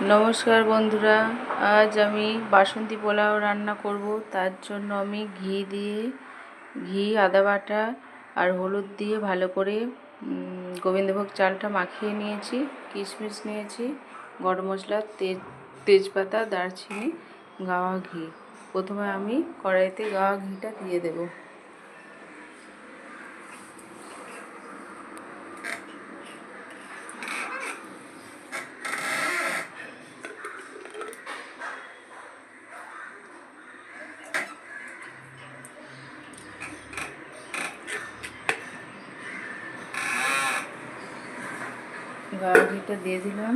নমস্কার বন্ধুরা, আজ আমি বাসন্তী পোলাও রান্না করব। তার জন্য আমি ঘি আদা বাটা আর হলুদ দিয়ে ভালো করে গোবিন্দভোগ চালটা মাখিয়ে নিয়েছি। কিশমিশ নিয়েছি, গরম মশলা, তেজপাতা, দারচিনি, গাওয়া ঘি। প্রথমে আমি কড়াইতে গাওয়া ঘিটা দিয়ে দেব। গাওয়া ঘিটা দিয়ে দিলাম।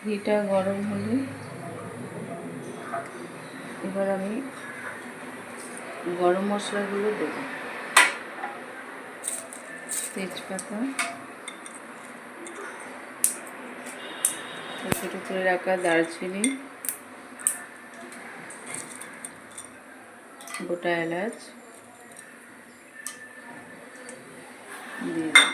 ঘিটা গরম হলে এবার আমি গরম মশলাগুলো দেব। তেজপাতা, ছোটো করে রাখা দারচিনি, গোটা এলাচ দিয়ে দেব।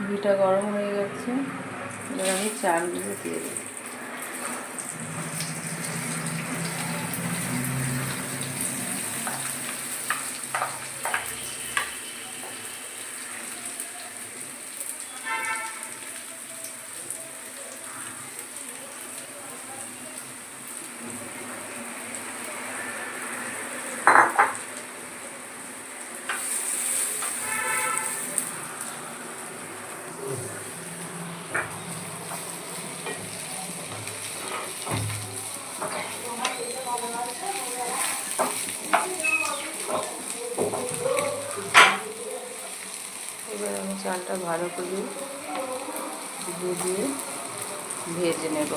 ঘিটা গরম হয়ে গেছে, এবার আমি চালগুলো দিয়ে দেব। এবার আমি চালটা ভালো করে দিয়ে ভেজে নেব।